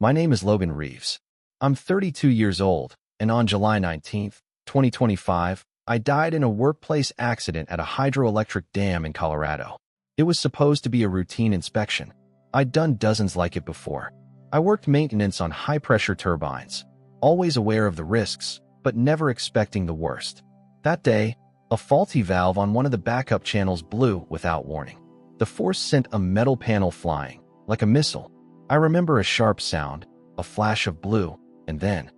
My name is Logan Reaves. I'm 32 years old, and on July 19th, 2025, I died in a workplace accident at a hydroelectric dam in Colorado. It was supposed to be a routine inspection. I'd done dozens like it before. I worked maintenance on high-pressure turbines, always aware of the risks, but never expecting the worst. That day, a faulty valve on one of the backup channels blew without warning. The force sent a metal panel flying, like a missile. I remember a sharp sound, a flash of blue, and then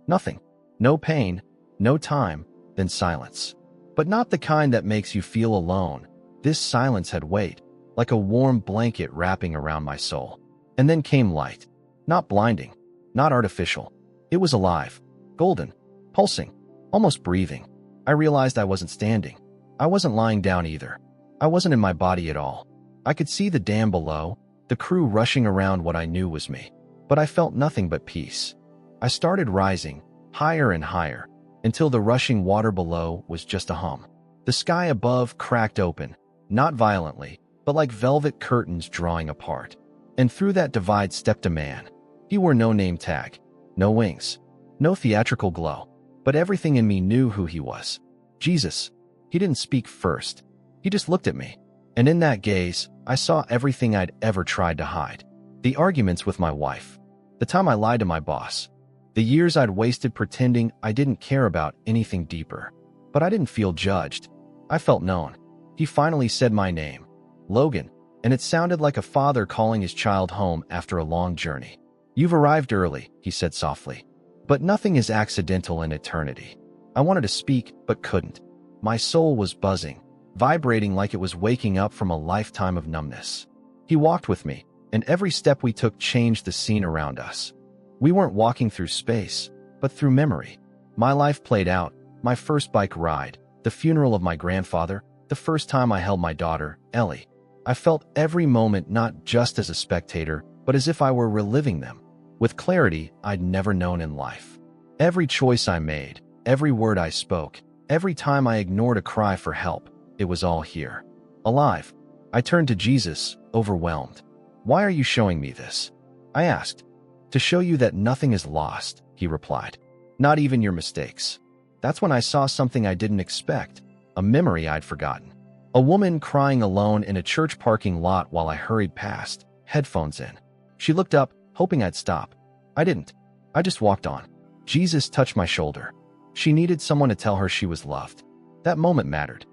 nothing. No pain, no time, then silence. But not the kind that makes you feel alone. This silence had weight, like a warm blanket wrapping around my soul. And then came light. Not blinding, not artificial. It was alive, golden, pulsing, almost breathing. I realized I wasn't standing. I wasn't lying down either. I wasn't in my body at all. I could see the dam below, the crew rushing around what I knew was me. But I felt nothing but peace. I started rising, higher and higher, until the rushing water below was just a hum. The sky above cracked open, not violently, but like velvet curtains drawing apart. And through that divide stepped a man. He wore no name tag, no wings, no theatrical glow, but everything in me knew who he was. Jesus. He didn't speak first. He just looked at me. And in that gaze, I saw everything I'd ever tried to hide. The arguments with my wife. The time I lied to my boss. The years I'd wasted pretending I didn't care about anything deeper. But I didn't feel judged. I felt known. He finally said my name, Logan, and it sounded like a father calling his child home after a long journey. You've arrived early, he said softly. But nothing is accidental in eternity. I wanted to speak, but couldn't. My soul was buzzing, vibrating like it was waking up from a lifetime of numbness. He walked with me, and every step we took changed the scene around us. We weren't walking through space, but through memory. My life played out, my first bike ride, the funeral of my grandfather, the first time I held my daughter, Ellie. I felt every moment not just as a spectator, but as if I were reliving them, with clarity I'd never known in life. Every choice I made, every word I spoke, every time I ignored a cry for help, it was all here. Alive. I turned to Jesus, overwhelmed. Why are you showing me this? I asked. To show you that nothing is lost, he replied. Not even your mistakes. That's when I saw something I didn't expect, a memory I'd forgotten. A woman crying alone in a church parking lot while I hurried past, headphones in. She looked up, hoping I'd stop. I didn't. I just walked on. Jesus touched my shoulder. She needed someone to tell her she was loved. That moment mattered.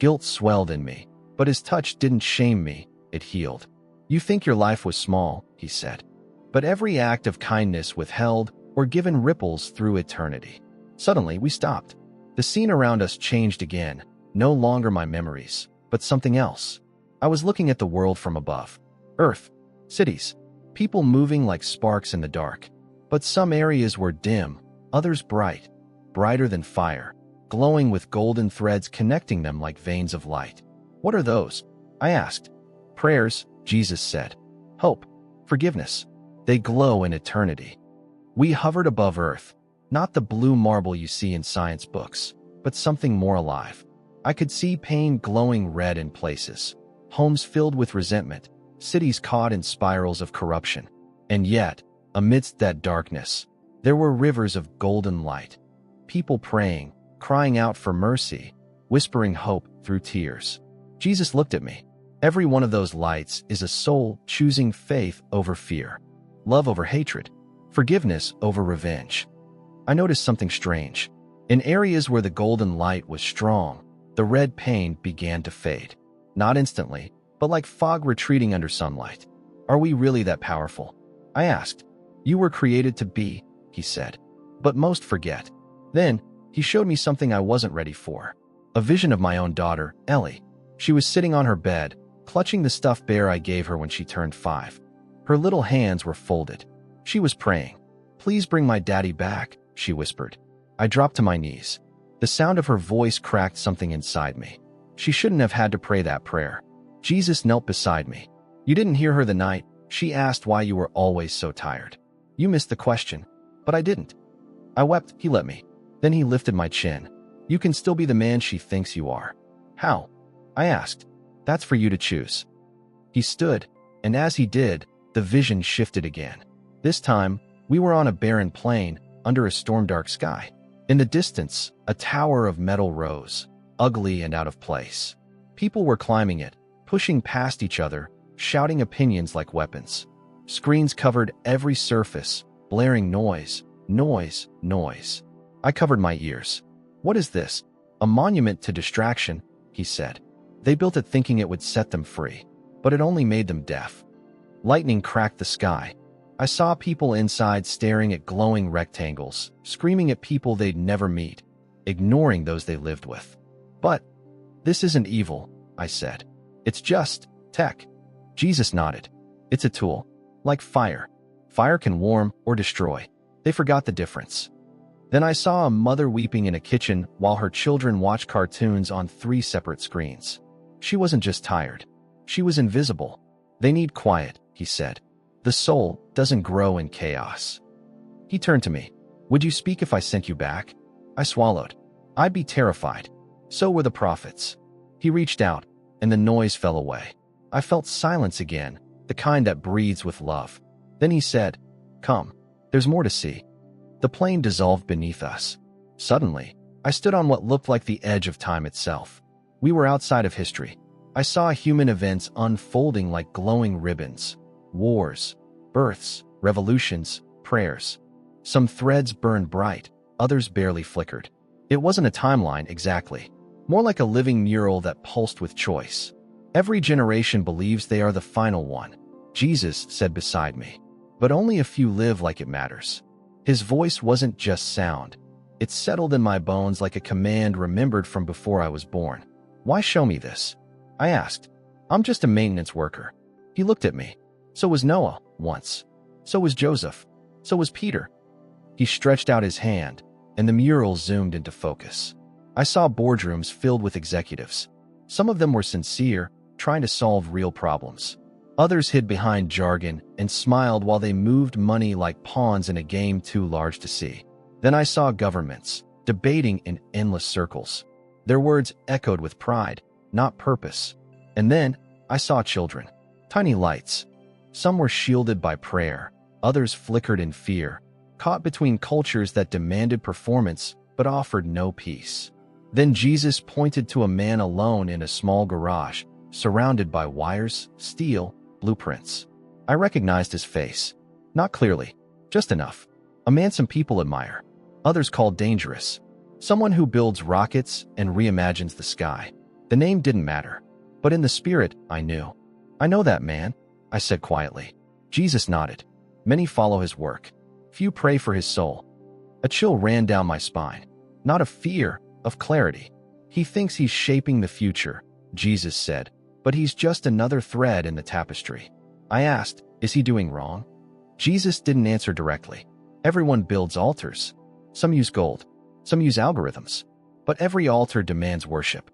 Guilt swelled in me, but his touch didn't shame me, it healed. You think your life was small, he said. But every act of kindness withheld or given ripples through eternity. Suddenly, we stopped. The scene around us changed again, no longer my memories, but something else. I was looking at the world from above. Earth, cities, people moving like sparks in the dark. But some areas were dim, others bright, brighter than fire, glowing with golden threads connecting them like veins of light. What are those? I asked. Prayers, Jesus said. Hope, forgiveness. They glow in eternity. We hovered above Earth, not the blue marble you see in science books, but something more alive. I could see pain glowing red in places, homes filled with resentment, cities caught in spirals of corruption. And yet, amidst that darkness, there were rivers of golden light. People praying, crying out for mercy, whispering hope through tears. Jesus looked at me. Every one of those lights is a soul choosing faith over fear, love over hatred, forgiveness over revenge. I noticed something strange. In areas where the golden light was strong, the red pain began to fade. Not instantly, but like fog retreating under sunlight. Are we really that powerful? I asked. You were created to be, he said. But most forget. Then, he showed me something I wasn't ready for. A vision of my own daughter, Ellie. She was sitting on her bed, clutching the stuffed bear I gave her when she turned 5. Her little hands were folded. She was praying. Please bring my daddy back, she whispered. I dropped to my knees. The sound of her voice cracked something inside me. She shouldn't have had to pray that prayer. Jesus knelt beside me. You didn't hear her the night she asked why you were always so tired. You missed the question, but I didn't. I wept, he let me. Then he lifted my chin. You can still be the man she thinks you are. How? I asked. That's for you to choose. He stood, and as he did, the vision shifted again. This time, we were on a barren plain under a storm-dark sky. In the distance, a tower of metal rose, ugly and out of place. People were climbing it, pushing past each other, shouting opinions like weapons. Screens covered every surface, blaring noise, noise, noise. I covered my ears. "What is this?" "A monument to distraction," he said. "They built it thinking it would set them free, but it only made them deaf." Lightning cracked the sky. I saw people inside staring at glowing rectangles, screaming at people they'd never meet, ignoring those they lived with. "But this isn't evil," I said. "It's just tech." Jesus nodded. "It's a tool. Like fire. Fire can warm or destroy." They forgot the difference. Then I saw a mother weeping in a kitchen while her children watched cartoons on 3 separate screens. She wasn't just tired. She was invisible. "They need quiet," he said. "The soul doesn't grow in chaos." He turned to me. "Would you speak if I sent you back?" I swallowed. I'd be terrified. So were the prophets. He reached out, and the noise fell away. I felt silence again, the kind that breathes with love. Then he said, "Come, there's more to see." The plane dissolved beneath us. Suddenly, I stood on what looked like the edge of time itself. We were outside of history. I saw human events unfolding like glowing ribbons. Wars, births, revolutions, prayers. Some threads burned bright, others barely flickered. It wasn't a timeline exactly, more like a living mural that pulsed with choice. Every generation believes they are the final one, Jesus said beside me. But only a few live like it matters. His voice wasn't just sound. It settled in my bones like a command remembered from before I was born. "Why show me this?" I asked. "I'm just a maintenance worker." He looked at me. "So was Noah, once. So was Joseph. So was Peter." He stretched out his hand, and the mural zoomed into focus. I saw boardrooms filled with executives. Some of them were sincere, trying to solve real problems. Others hid behind jargon and smiled while they moved money like pawns in a game too large to see. Then I saw governments, debating in endless circles. Their words echoed with pride, not purpose. And then I saw children, tiny lights. Some were shielded by prayer, others flickered in fear, caught between cultures that demanded performance but offered no peace. Then Jesus pointed to a man alone in a small garage, surrounded by wires, steel, blueprints. I recognized his face. Not clearly, just enough. A man some people admire, others call dangerous. Someone who builds rockets and reimagines the sky. The name didn't matter, but in the spirit, I knew. "I know that man," I said quietly. Jesus nodded. "Many follow his work. Few pray for his soul." A chill ran down my spine. Not of fear, of clarity. "He thinks he's shaping the future," Jesus said, "but he's just another thread in the tapestry." I asked, "Is he doing wrong?" Jesus didn't answer directly. "Everyone builds altars. Some use gold. Some use algorithms. But every altar demands worship."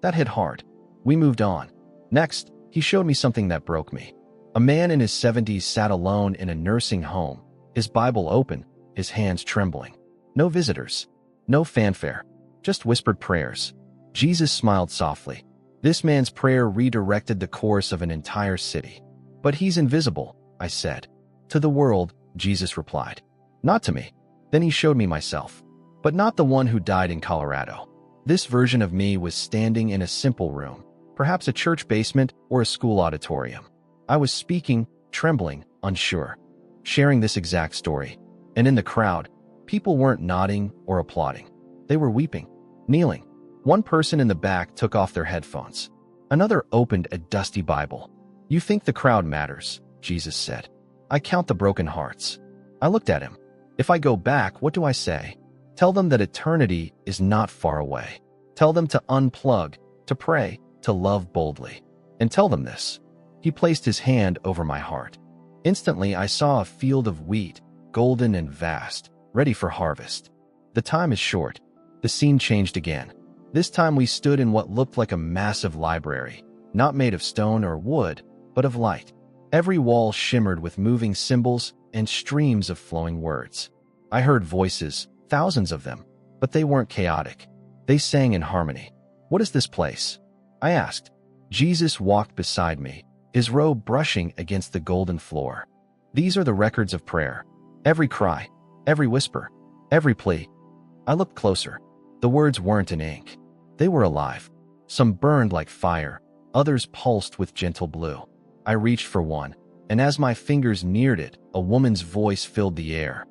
That hit hard. We moved on. Next, he showed me something that broke me. A man in his 70s sat alone in a nursing home, his Bible open, his hands trembling. No visitors. No fanfare. Just whispered prayers. Jesus smiled softly. This man's prayer redirected the course of an entire city. "But he's invisible," I said. "To the world," Jesus replied. "Not to me." Then he showed me myself. But not the one who died in Colorado. This version of me was standing in a simple room, perhaps a church basement or a school auditorium. I was speaking, trembling, unsure, sharing this exact story. And in the crowd, people weren't nodding or applauding. They were weeping, kneeling. One person in the back took off their headphones. Another opened a dusty Bible. "You think the crowd matters," Jesus said. "I count the broken hearts." I looked at him. "If I go back, what do I say? Tell them that eternity is not far away. Tell them to unplug, to pray, to love boldly. And tell them this." He placed his hand over my heart. Instantly, I saw a field of wheat, golden and vast, ready for harvest. The time is short. The scene changed again. This time we stood in what looked like a massive library, not made of stone or wood, but of light. Every wall shimmered with moving symbols and streams of flowing words. I heard voices, thousands of them, but they weren't chaotic. They sang in harmony. "What is this place?" I asked. Jesus walked beside me, his robe brushing against the golden floor. These are the records of prayer. Every cry, every whisper, every plea. I looked closer. The words weren't in ink. They were alive. Some burned like fire, others pulsed with gentle blue. I reached for one, and as my fingers neared it, a woman's voice filled the air.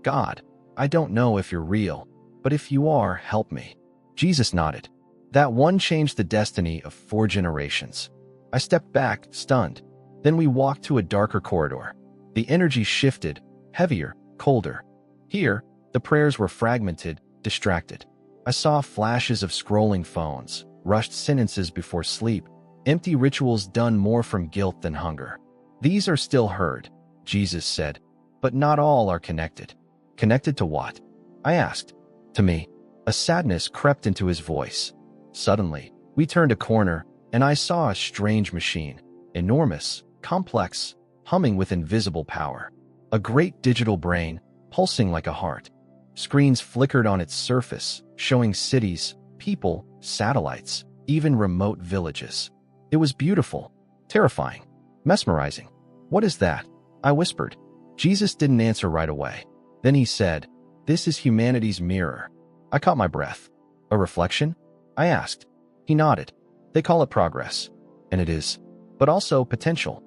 God, I don't know if you're real, but if you are, help me. Jesus nodded. That one changed the destiny of 4 generations. I stepped back, stunned. Then we walked to a darker corridor. The energy shifted, heavier, colder. Here, the prayers were fragmented, distracted. I saw flashes of scrolling phones, rushed sentences before sleep, empty rituals done more from guilt than hunger. These are still heard, Jesus said, but not all are connected. Connected to what? I asked. To me. A sadness crept into his voice. Suddenly, we turned a corner, and I saw a strange machine, enormous, complex, humming with invisible power. A great digital brain, pulsing like a heart. Screens flickered on its surface, showing cities, people, satellites, even remote villages. It was beautiful, terrifying, mesmerizing. What is that? I whispered. Jesus didn't answer right away. Then he said, "This is humanity's mirror." I caught my breath. A reflection? I asked. He nodded. They call it progress. And it is. But also potential.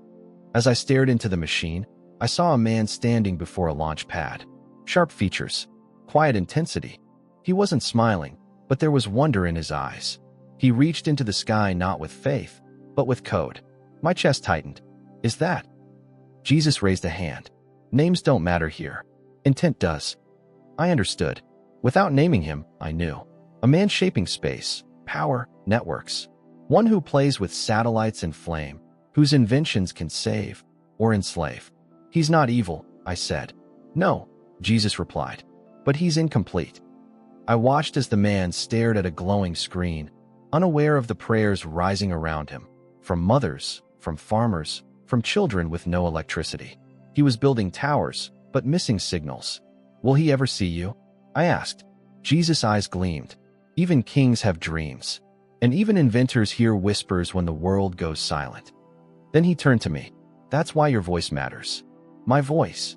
As I stared into the machine, I saw a man standing before a launch pad. Sharp features. Quiet intensity. He wasn't smiling, but there was wonder in his eyes. He reached into the sky not with faith, but with code. My chest tightened. Is that? Jesus raised a hand. Names don't matter here. Intent does. I understood. Without naming him, I knew. A man shaping space, power, networks. One who plays with satellites and flame, whose inventions can save or enslave. He's not evil, I said. No, Jesus replied. But he's incomplete. I watched as the man stared at a glowing screen, unaware of the prayers rising around him, from mothers, from farmers, from children with no electricity. He was building towers, but missing signals. Will he ever see you? I asked. Jesus' eyes gleamed. Even kings have dreams, and even inventors hear whispers when the world goes silent. Then he turned to me. That's why your voice matters. My voice.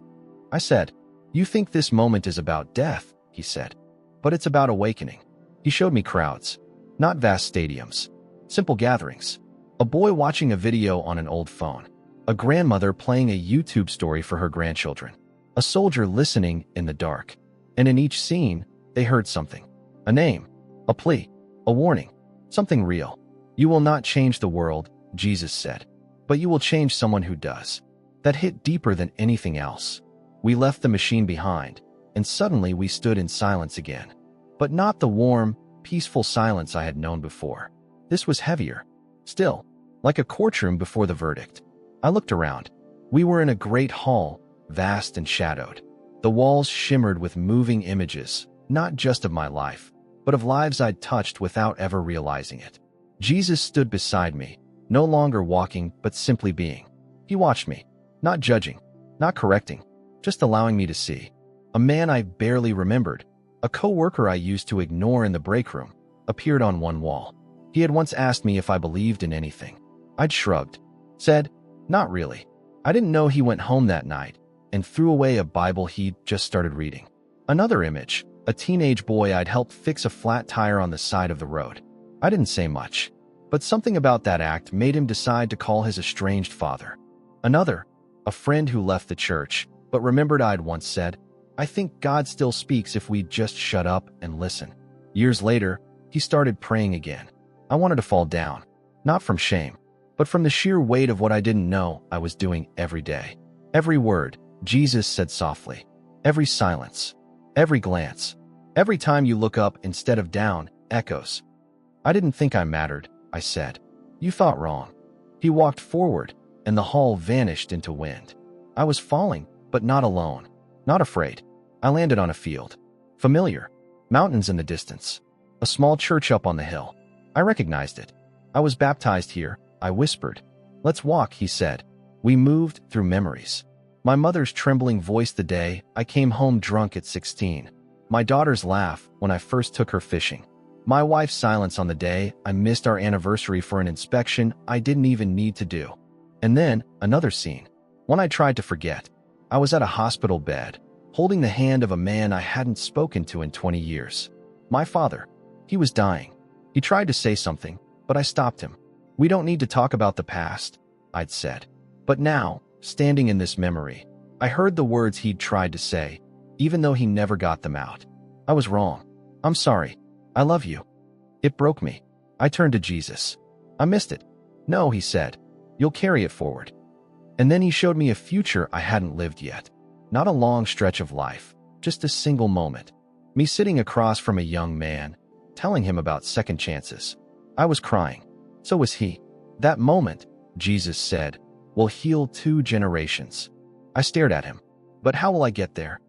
I said. You think this moment is about death, he said. But it's about awakening. He showed me crowds. Not vast stadiums. Simple gatherings. A boy watching a video on an old phone. A grandmother playing a YouTube story for her grandchildren. A soldier listening in the dark. And in each scene, they heard something. A name. A plea. A warning. Something real. You will not change the world, Jesus said. But you will change someone who does. That hit deeper than anything else. We left the machine behind, and suddenly we stood in silence again. But not the warm, peaceful silence I had known before. This was heavier. Still, like a courtroom before the verdict. I looked around. We were in a great hall, vast and shadowed. The walls shimmered with moving images, not just of my life, but of lives I'd touched without ever realizing it. Jesus stood beside me, no longer walking, but simply being. He watched me, not judging, not correcting, just allowing me to see. A man I barely remembered, a co-worker I used to ignore in the break room, appeared on one wall. He had once asked me if I believed in anything. I'd shrugged, said, not really. I didn't know he went home that night, and threw away a Bible he'd just started reading. Another image, a teenage boy I'd helped fix a flat tire on the side of the road. I didn't say much, but something about that act made him decide to call his estranged father. Another, a friend who left the church, but remembered I'd once said, I think God still speaks if we just shut up and listen. Years later, he started praying again. I wanted to fall down, not from shame, but from the sheer weight of what I didn't know I was doing every day. Every word, Jesus said softly. Every silence, every glance, every time you look up instead of down, echoes. I didn't think I mattered, I said. You thought wrong. He walked forward, and the hall vanished into wind. I was falling, but not alone, not afraid. I landed on a field. Familiar. Mountains in the distance. A small church up on the hill. I recognized it. I was baptized here, I whispered. Let's walk, he said. We moved through memories. My mother's trembling voice the day I came home drunk at 16. My daughter's laugh when I first took her fishing. My wife's silence on the day I missed our anniversary for an inspection I didn't even need to do. And then, another scene. One I tried to forget. I was at a hospital bed, holding the hand of a man I hadn't spoken to in 20 years. My father. He was dying. He tried to say something, but I stopped him. "We don't need to talk about the past," I'd said. But now, standing in this memory, I heard the words he'd tried to say, even though he never got them out. I was wrong. "I'm sorry. I love you." It broke me. I turned to Jesus. "I missed it." "No," he said. "You'll carry it forward." And then he showed me a future I hadn't lived yet. Not a long stretch of life, just a single moment. Me sitting across from a young man, telling him about second chances. I was crying. So was he. That moment, Jesus said, will heal 2 generations. I stared at him. "But how will I get there?"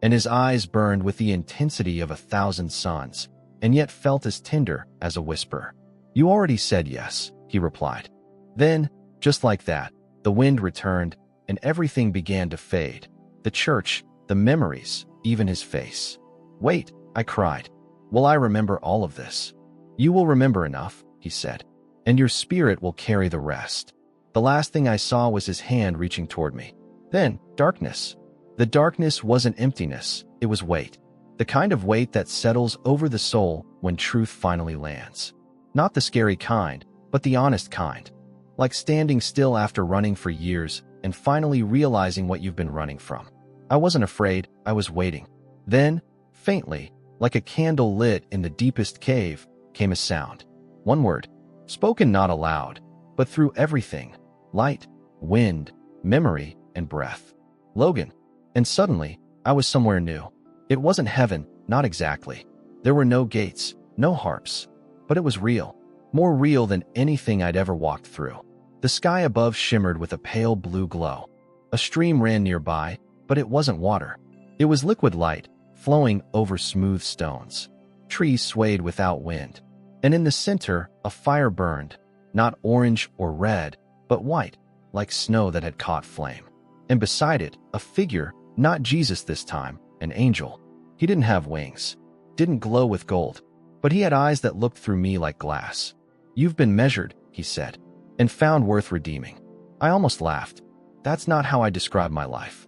And his eyes burned with the intensity of 1,000 suns, and yet felt as tender as a whisper. "You already said yes," he replied. Then, just like that, the wind returned, and everything began to fade. The church, the memories, even his face. "Wait," I cried. "Will I remember all of this?" "You will remember enough," he said, "and your spirit will carry the rest." The last thing I saw was his hand reaching toward me. Then, darkness. The darkness wasn't emptiness, it was weight. The kind of weight that settles over the soul when truth finally lands. Not the scary kind, but the honest kind. Like standing still after running for years and finally realizing what you've been running from. I wasn't afraid, I was waiting. Then, faintly, like a candle lit in the deepest cave, came a sound. One word, spoken not aloud, but through everything. Light, wind, memory, and breath. "Logan." And suddenly, I was somewhere new. It wasn't heaven, not exactly. There were no gates, no harps. But it was real. More real than anything I'd ever walked through. The sky above shimmered with a pale blue glow. A stream ran nearby, but it wasn't water. It was liquid light, flowing over smooth stones. Trees swayed without wind. And in the center, a fire burned, not orange or red, but white, like snow that had caught flame. And beside it, a figure, not Jesus this time, an angel. He didn't have wings, didn't glow with gold, but he had eyes that looked through me like glass. "You've been measured," he said, "and found worth redeeming." I almost laughed. That's not how I describe my life.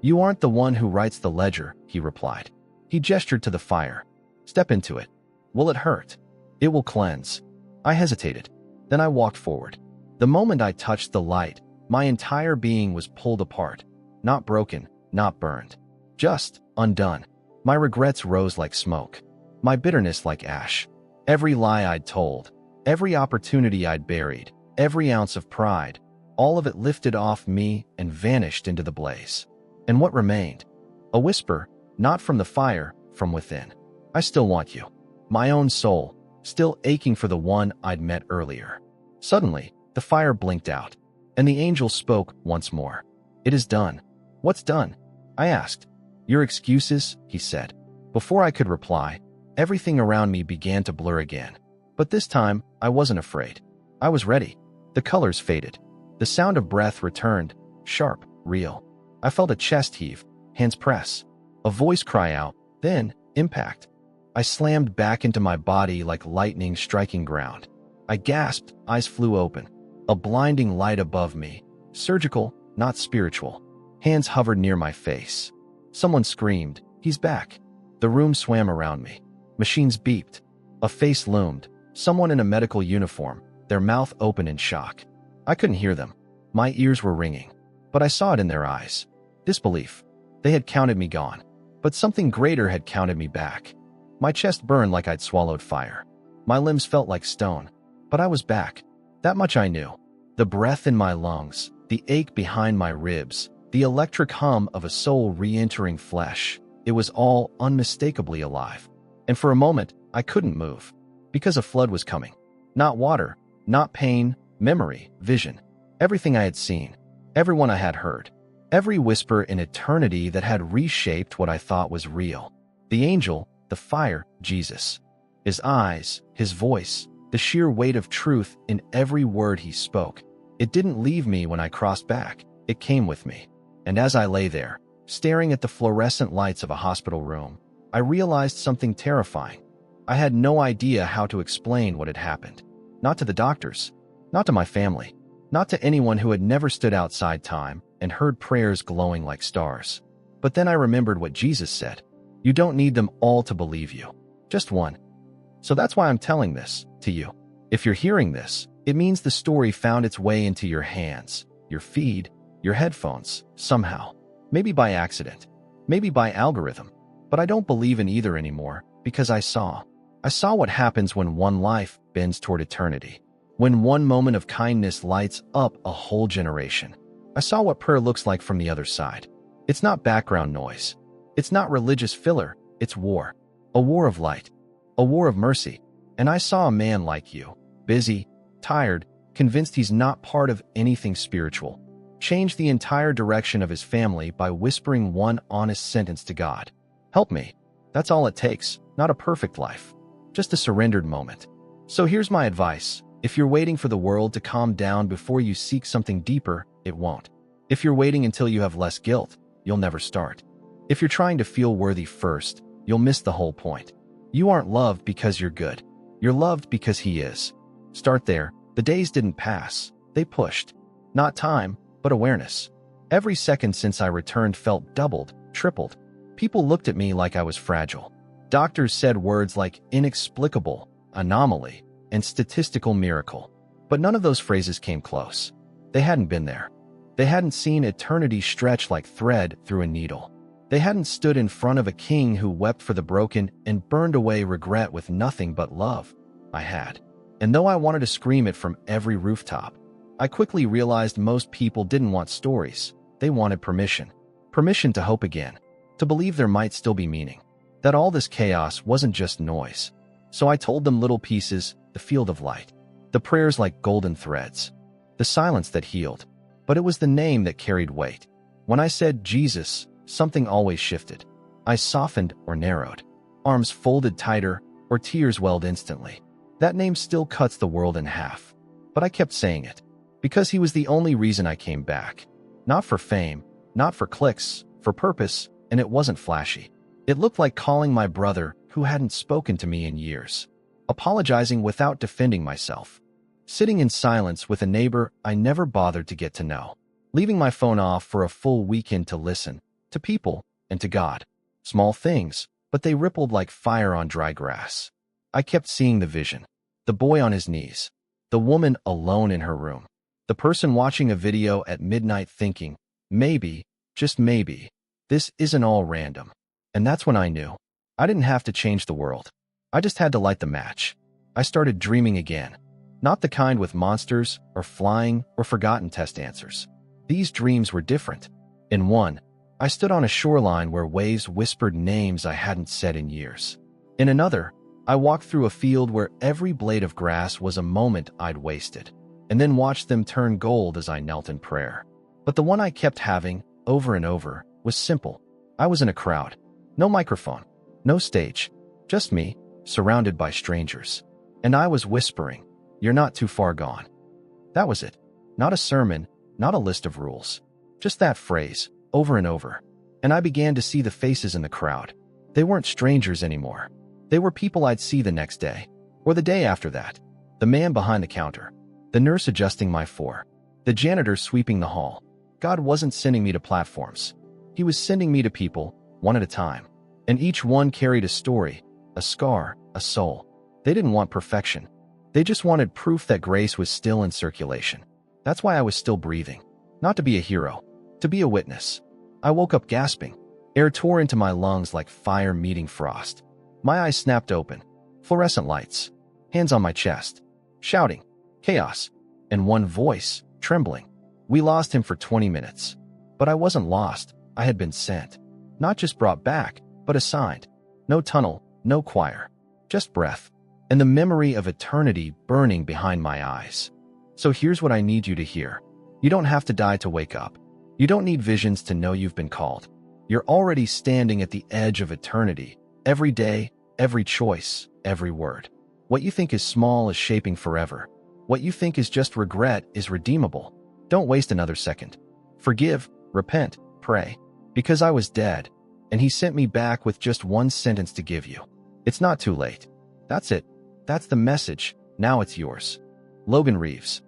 "You aren't the one who writes the ledger," he replied. He gestured to the fire. "Step into it. Will it hurt?" "It will cleanse." I hesitated. Then I walked forward. The moment I touched the light, my entire being was pulled apart. Not broken, not burned. Just undone. My regrets rose like smoke. My bitterness like ash. Every lie I'd told, every opportunity I'd buried, every ounce of pride, all of it lifted off me and vanished into the blaze. And what remained? A whisper, not from the fire, from within. "I still want you." My own soul, still aching for the one I'd met earlier. Suddenly, the fire blinked out, and the angel spoke once more. "It is done." "What's done?" I asked. "Your excuses," he said. Before I could reply, everything around me began to blur again. But this time, I wasn't afraid. I was ready. The colors faded. The sound of breath returned, sharp, real. I felt a chest heave, hands press, a voice cry out, then impact. I slammed back into my body like lightning striking ground. I gasped, eyes flew open. A blinding light above me, surgical, not spiritual. Hands hovered near my face. Someone screamed, "He's back." The room swam around me. Machines beeped. A face loomed, someone in a medical uniform, their mouth open in shock. I couldn't hear them. My ears were ringing. But I saw it in their eyes. Disbelief. They had counted me gone. But something greater had counted me back. My chest burned like I'd swallowed fire. My limbs felt like stone. But I was back. That much I knew. The breath in my lungs, the ache behind my ribs, the electric hum of a soul re-entering flesh. It was all unmistakably alive. And for a moment, I couldn't move. Because a flood was coming. Not water, not pain, memory, vision. Everything I had seen. Everyone I had heard. Every whisper in eternity that had reshaped what I thought was real. The angel, the fire, Jesus. His eyes, his voice, the sheer weight of truth in every word he spoke. It didn't leave me when I crossed back. It came with me. And as I lay there, staring at the fluorescent lights of a hospital room, I realized something terrifying. I had no idea how to explain what had happened. Not to the doctors, not to my family, not to anyone who had never stood outside time, and heard prayers glowing like stars. But then I remembered what Jesus said. You don't need them all to believe you. Just one. So that's why I'm telling this to you. If you're hearing this, it means the story found its way into your hands, your feed, your headphones, somehow. Maybe by accident. Maybe by algorithm. But I don't believe in either anymore because I saw what happens when one life bends toward eternity. When one moment of kindness lights up a whole generation. I saw what prayer looks like from the other side. It's not background noise. It's not religious filler. It's war. A war of light. A war of mercy. And I saw a man like you, busy, tired, convinced he's not part of anything spiritual, change the entire direction of his family by whispering one honest sentence to God. Help me. That's all it takes. Not a perfect life. Just a surrendered moment. So here's my advice. If you're waiting for the world to calm down before you seek something deeper, it won't. If you're waiting until you have less guilt, you'll never start. If you're trying to feel worthy first, you'll miss the whole point. You aren't loved because you're good. You're loved because He is. Start there. The days didn't pass. They pushed. Not time, but awareness. Every second since I returned felt doubled, tripled. People looked at me like I was fragile. Doctors said words like inexplicable, anomaly, and statistical miracle. But none of those phrases came close. They hadn't been there. They hadn't seen eternity stretch like thread through a needle. They hadn't stood in front of a king who wept for the broken and burned away regret with nothing but love. I had. And though I wanted to scream it from every rooftop, I quickly realized most people didn't want stories. They wanted permission. Permission to hope again. To believe there might still be meaning. That all this chaos wasn't just noise. So I told them little pieces, the field of light. The prayers like golden threads. The silence that healed. But it was the name that carried weight. When I said Jesus, something always shifted. I softened or narrowed. Arms folded tighter or tears welled instantly. That name still cuts the world in half. But I kept saying it. Because He was the only reason I came back. Not for fame, not for clicks, for purpose, and it wasn't flashy. It looked like calling my brother who hadn't spoken to me in years. Apologizing without defending myself. Sitting in silence with a neighbor I never bothered to get to know. Leaving my phone off for a full weekend to listen. To people and to God. Small things, but they rippled like fire on dry grass. I kept seeing the vision. The boy on his knees. The woman alone in her room. The person watching a video at midnight thinking, maybe, just maybe, this isn't all random. And that's when I knew. I didn't have to change the world. I just had to light the match. I started dreaming again. Not the kind with monsters, or flying, or forgotten test answers. These dreams were different. In one, I stood on a shoreline where waves whispered names I hadn't said in years. In another, I walked through a field where every blade of grass was a moment I'd wasted, and then watched them turn gold as I knelt in prayer. But the one I kept having, over and over, was simple. I was in a crowd. No microphone. No stage. Just me, surrounded by strangers. And I was whispering, "You're not too far gone." That was it. Not a sermon, not a list of rules. Just that phrase, over and over. And I began to see the faces in the crowd. They weren't strangers anymore. They were people I'd see the next day, or the day after that. The man behind the counter. The nurse adjusting my four. The janitor sweeping the hall. God wasn't sending me to platforms. He was sending me to people, one at a time. And each one carried a story, a scar, a soul. They didn't want perfection. They just wanted proof that grace was still in circulation. That's why I was still breathing. Not to be a hero, to be a witness. I woke up gasping. Air tore into my lungs like fire meeting frost. My eyes snapped open. Fluorescent lights. Hands on my chest. Shouting. Chaos. And one voice, trembling. We lost him for 20 minutes. But I wasn't lost. I had been sent. Not just brought back, but assigned. No tunnel, no choir. Just breath. And the memory of eternity burning behind my eyes. So here's what I need you to hear. You don't have to die to wake up. You don't need visions to know you've been called. You're already standing at the edge of eternity. Every day, every choice, every word. What you think is small is shaping forever. What you think is just regret is redeemable. Don't waste another second. Forgive, repent, pray. Because I was dead, and He sent me back with just one sentence to give you. It's not too late. That's it. That's the message. Now it's yours. Logan Reaves.